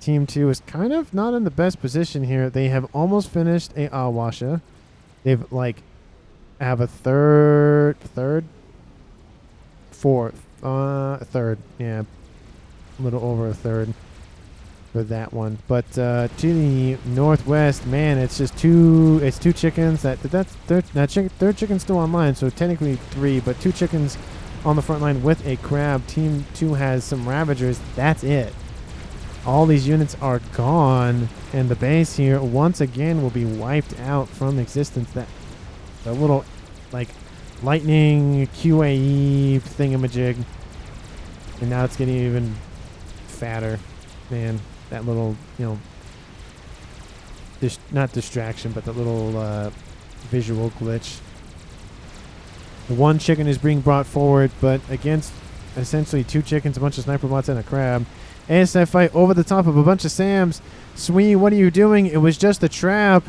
Team 2 is kind of not in the best position here. They have almost finished a Awasha. They've have a third, yeah, a little over a third for that one. But to the northwest, man, it's just two chickens. Third chicken's still online, so technically 3, but 2 chickens on the front line with a crab. Team 2 has some Ravagers. That's it. All these units are gone, and the base here once again will be wiped out from existence. That little lightning QAE thingamajig, and now it's getting even fatter. Man, that little not distraction, but that little visual glitch. 1 chicken is being brought forward, but against essentially 2 chickens, a bunch of sniper bots, and a crab. ASF fight over the top of a bunch of SAMs. Swee, what are you doing? It was just a trap.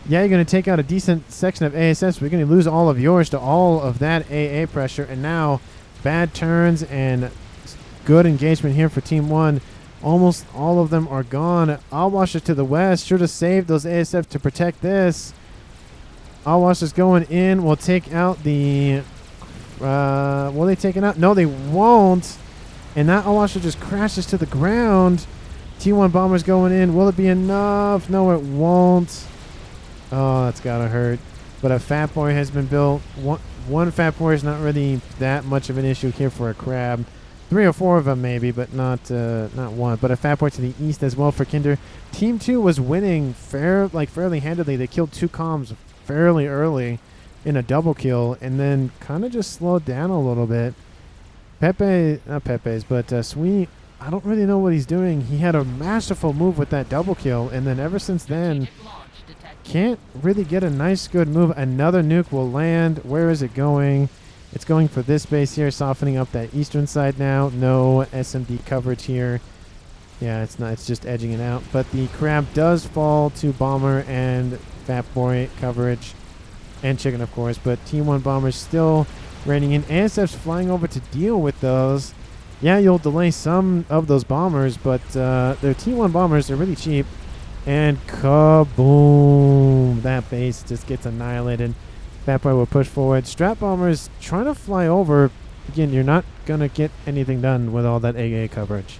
Yeah, you're going to take out a decent section of ASFs. We're going to lose all of yours to all of that AA pressure. And now, bad turns and good engagement here for Team 1. Almost all of them are gone. Awasha to the west. Should have saved those ASF to protect this. Awasha's going in. Will take out the... will they take it out? No, they won't. And that Awasha just crashes to the ground. T1 bombers going in. Will it be enough? No, it won't. Oh, that's gotta hurt. But a Fat Boy has been built. One Fat Boy is not really that much of an issue here for a crab. 3 or 4 of them maybe, but not one. But a Fat Boy to the east as well for Kinder. Team 2 was winning fairly handedly. They killed 2 comms fairly early in a double kill, and then kind of just slowed down a little bit. Sweet, I don't really know what he's doing. He had a masterful move with that double kill, and then ever since then, can't really get a nice good move. Another nuke will land. Where is it going? It's going for this base here, softening up that eastern side now. No SMD coverage here. Yeah, it's not. It's just edging it out. But the crab does fall to bomber and Fat Boy coverage, and chicken, of course. But T1 bombers still raining in. ASF's flying over to deal with those. Yeah, you'll delay some of those bombers, but they're T1 bombers. They're really cheap. And kaboom! That base just gets annihilated. Fat Boy will push forward. Strat bombers trying to fly over. Again, you're not going to get anything done with all that AA coverage.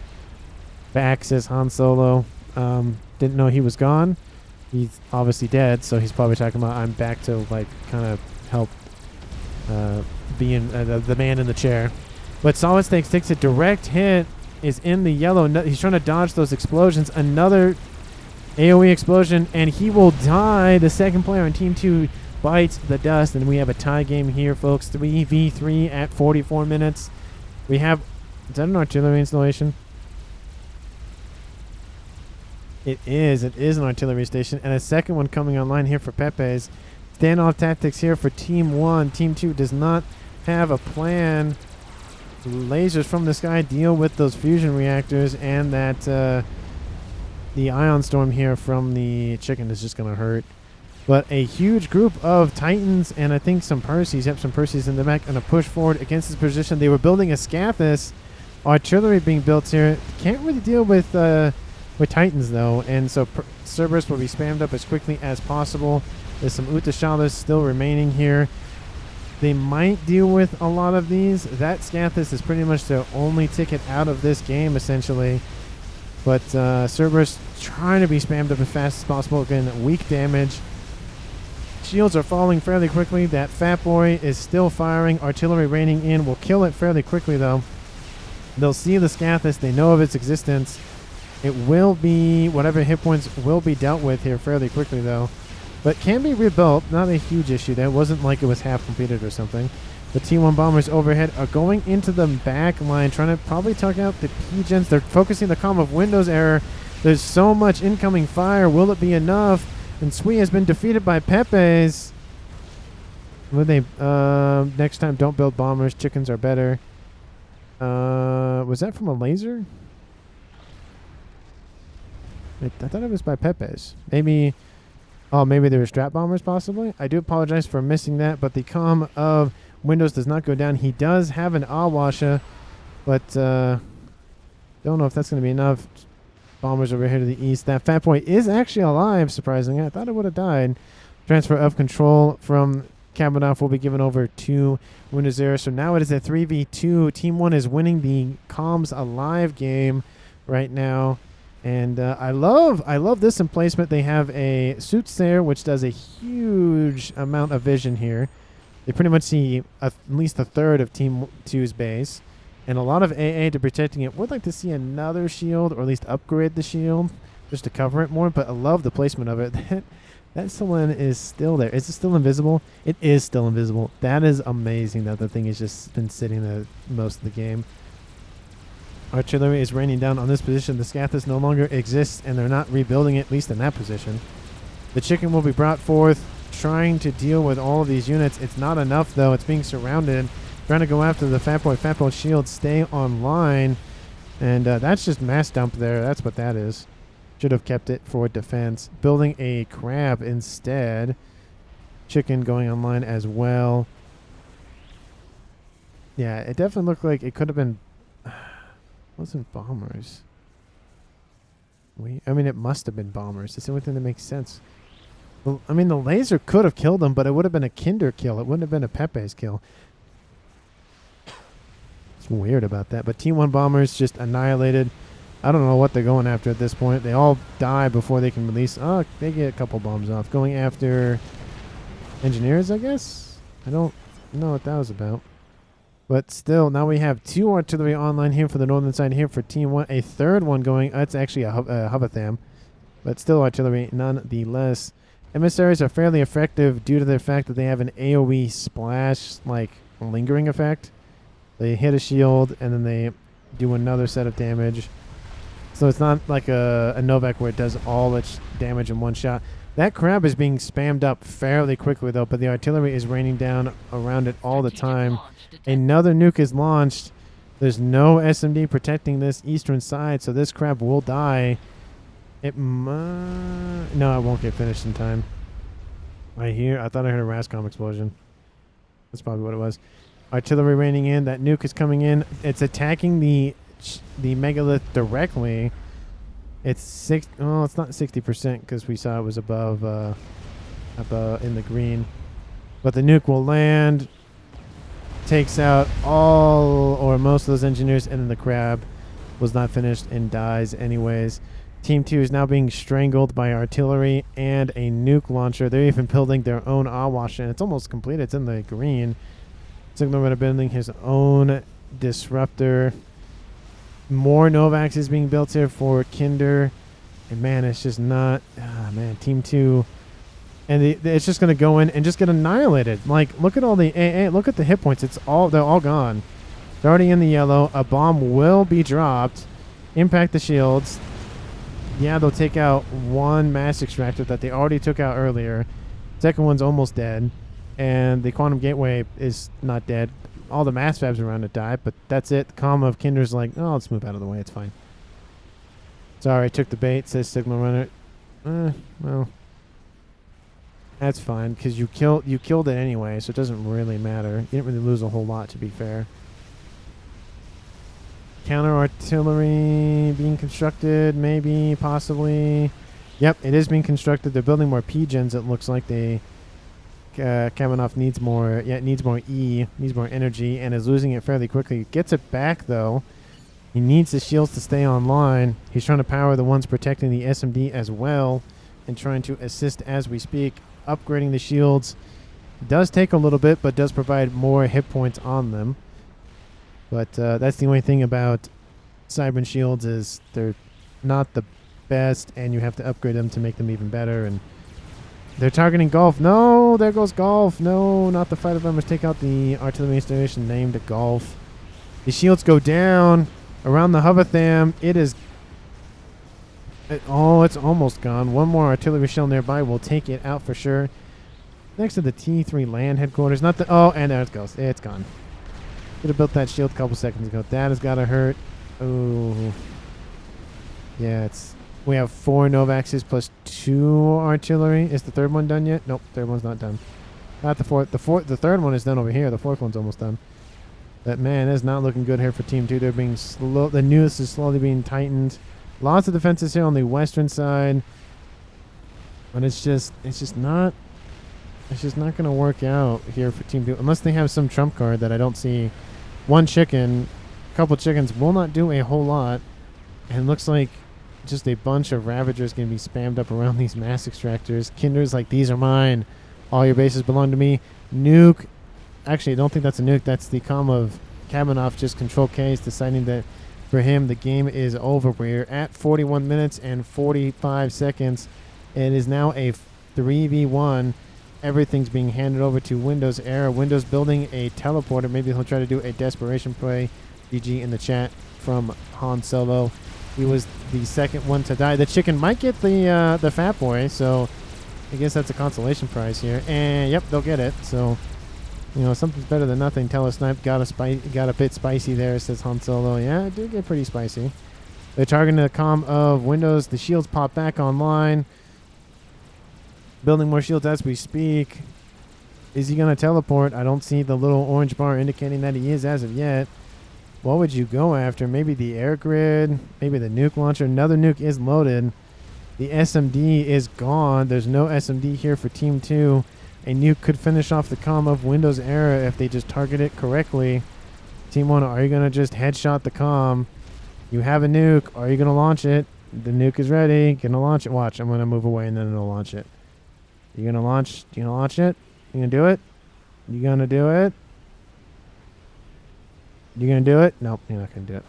Back, says Han Solo. Didn't know he was gone. He's obviously dead, so he's probably talking about I'm back to, like, kind of help being the man in the chair. But Solid Snake takes a direct hit. Is in the yellow. No, he's trying to dodge those explosions. Another AoE explosion, and he will die. The second player on Team 2 bites the dust, and we have a tie game here, folks. 3v3 at 44 minutes. We have... Is that an artillery installation? It is. It is an artillery station, and a second one coming online here for Pepe's. Standoff tactics here for Team 1. Team 2 does not have a plan. Lasers from the sky deal with those fusion reactors, and that... the ion storm here from the chicken is just going to hurt. But a huge group of Titans and I think some Perseus. Yep, some Perseus in the back and a push forward against this position. They were building a Scathus. Artillery being built here. Can't really deal with Titans though. And so Cerberus will be spammed up as quickly as possible. There's some Utashalas still remaining here. They might deal with a lot of these. That Scathus is pretty much the only ticket out of this game essentially. But Cerberus trying to be spammed up as fast as possible. Again, weak damage. Shields are falling fairly quickly. That Fat Boy is still firing. Artillery raining in. Will kill it fairly quickly, though. They'll see the Scathus. They know of its existence. It will be... Whatever hit points will be dealt with here fairly quickly, though. But can be rebuilt. Not a huge issue. That wasn't like it was half completed or something. The T1 bombers overhead are going into the back line, trying to probably tuck out the P-gens. They're focusing the comm of Windows error. There's so much incoming fire. Will it be enough? And Sui has been defeated by Pepe's. Will they? Next time, don't build bombers. Chickens are better. Was that from a laser? I thought it was by Pepe's. Maybe. Oh, maybe they were strat bombers, possibly. I do apologize for missing that, but the comm of Windows does not go down. He does have an Awasha, but don't know if that's going to be enough. Bombers over here to the east. That Fat Boy is actually alive, surprisingly. I thought it would have died. Transfer of control from Kabanoff will be given over to Windows Zero. So now it is a 3v2. Team 1 is winning the comms alive game right now. And I love this emplacement. They have a Soothsayer, which does a huge amount of vision here. They pretty much see at least a third of Team 2's base. And a lot of AA to protecting it. Would like to see another shield, or at least upgrade the shield, just to cover it more. But I love the placement of it. That Selen is still there. Is it still invisible? It is still invisible. That is amazing that the thing has just been sitting there most of the game. Artillery is raining down on this position. The Scathus no longer exists, and they're not rebuilding it, at least in that position. The chicken will be brought forth, trying to deal with all of these units. It's not enough, though. It's being surrounded. Trying to go after the Fat Boy. Fat Boy shield stay online. And that's just mass dump there. That's what that is. Should have kept it for defense. Building a crab instead. Chicken going online as well. Yeah, it definitely looked like it could have been... wasn't bombers. I mean, it must have been bombers. It's the only thing that makes sense. Well, I mean, the laser could have killed them, but it would have been a Kinder kill. It wouldn't have been a Pepe's kill. It's weird about that. But T1 bombers just annihilated. I don't know what they're going after at this point. They all die before they can release. Oh, they get a couple bombs off. Going after engineers, I guess? I don't know what that was about. But still, now we have 2 artillery online here for the northern side here for Team 1. A third one going. It's actually a Hovatham. But still artillery nonetheless. Emissaries are fairly effective due to the fact that they have an AoE splash, like, lingering effect. They hit a shield, and then they do another set of damage. So it's not like a Novak where it does all its damage in one shot. That crab is being spammed up fairly quickly, though, but the artillery is raining down around it all the time. Another nuke is launched. There's no SMD protecting this eastern side, so this crab will die. It no, it won't get finished in time. I thought I heard a Rascom explosion. That's probably what it was. Artillery raining in. That nuke is coming in. It's attacking the megalith directly. It's it's not 60% because we saw it was above in the green. But the nuke will land, takes out all or most of those engineers, and then the crab was not finished and dies anyways. Team 2 is now being strangled by artillery and a nuke launcher. They're even building their own Awash, and it's almost complete. It's in the green. Signal Runner building his own disruptor. More Novaks is being built here for Kinder. And man, it's just not... man, Team 2... And it's just going to go in and just get annihilated. Like, look at all the AA. Look at the hit points. They're all gone. They're already in the yellow. A bomb will be dropped. Impact the shields. Yeah, they'll take out one mass extractor that they already took out earlier. Second one's almost dead. And the quantum gateway is not dead. All the mass fabs around it died, but that's it. The comm of Kinder's like, oh, let's move out of the way. It's fine. Sorry, I took the bait, says Signal Runner. Well, that's fine, because you killed it anyway, so it doesn't really matter. You didn't really lose a whole lot, to be fair. Counter artillery being constructed, maybe, possibly. Yep, it is being constructed. They're building more P-gens, it looks like they... Kamenov needs more. Yeah, it needs more needs more energy, and is losing it fairly quickly. Gets it back though. He needs the shields to stay online. He's trying to power the ones protecting the SMD as well, and trying to assist as we speak. Upgrading the shields does take a little bit, but does provide more hit points on them. But that's the only thing about Cybran shields is they're not the best, and you have to upgrade them to make them even better. And they're targeting Golf. No, there goes Golf. No, not the fighter bombers. Take out the artillery installation named Golf. The shields go down around the Hovatham. It is... it's almost gone. One more artillery shell nearby will take it out for sure. Next to the T3 land headquarters. Not the... oh, and there it goes. It's gone. Could have built that shield a couple seconds ago. That has got to hurt. Oh. Yeah, it's... we have 4 Novaxes plus 2 artillery. Is the third one done yet? Nope, third one's not done. Not the fourth. The third one is done over here. The fourth one's almost done. But man, it's not looking good here for Team 2. They're being slow. The newest is slowly being tightened. Lots of defenses here on the western side. But it's just not going to work out here for Team 2 unless they have some trump card that I don't see. One chicken, a couple chickens will not do a whole lot. And it looks like just a bunch of Ravagers going to be spammed up around these mass extractors. Kinder's like, these are mine. All your bases belong to me. Nuke. Actually, I don't think that's a nuke. That's the comm of Kamenov. Just Control K is deciding that for him the game is over. We're at 41 minutes and 45 seconds. It is now a 3v1. Everything's being handed over to Windows Era. Windows building a teleporter. Maybe he'll try to do a desperation play. GG in the chat from Han Solo. He was the second one to die. The chicken might get the Fat Boy, so I guess that's a consolation prize here. And yep, they'll get it. So, you know, something's better than nothing. Telesnipe got a bit spicy there, says Han Solo. Yeah, it did get pretty spicy. They're targeting the comm of Windows. The shields pop back online. Building more shields as we speak. Is he going to teleport? I don't see the little orange bar indicating that he is as of yet. What would you go after? Maybe the air grid, maybe the nuke launcher. Another nuke is loaded. The SMD is gone. There's no SMD here for Team 2. A nuke could finish off the comm of Windows Era if they just target it correctly. Team 1, are you going to just headshot the comm? You have a nuke. Are you going to launch it? The nuke is ready. Gonna launch it. Watch. I'm going to move away and then it'll launch it. You going to launch? You going to launch it? You going to do it? You going to do it? You going to do it? Nope, you're not going to do it.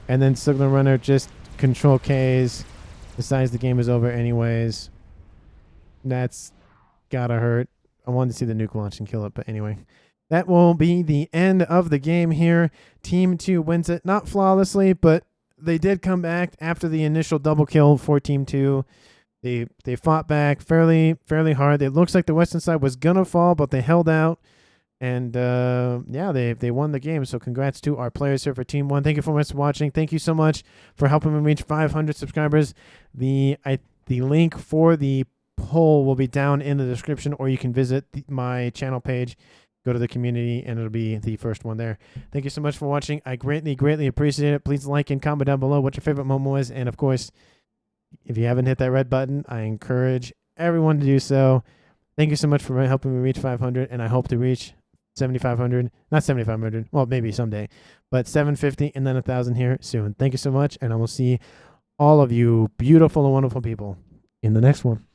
And then Signal Runner just control Ks. Decides the game is over anyways. That's gotta hurt. I wanted to see the nuke launch and kill it, but anyway. That will be the end of the game here. Team 2 wins it. Not flawlessly, but they did come back after the initial double kill for Team 2. They fought back fairly hard. It looks like the western side was gonna fall, but they held out. And yeah, they won the game. So congrats to our players here for Team 1. Thank you so much for watching. Thank you so much for helping me reach 500 subscribers. The link for the poll will be down in the description, or you can visit my channel page. Go to the community, and it'll be the first one there. Thank you so much for watching. I greatly appreciate it. Please like and comment down below what your favorite moment was. And, of course, if you haven't hit that red button, I encourage everyone to do so. Thank you so much for helping me reach 500, and I hope to reach 7,500, not 7,500, well, maybe someday, but 750 and then 1,000 here soon. Thank you so much, and I will see all of you beautiful and wonderful people in the next one.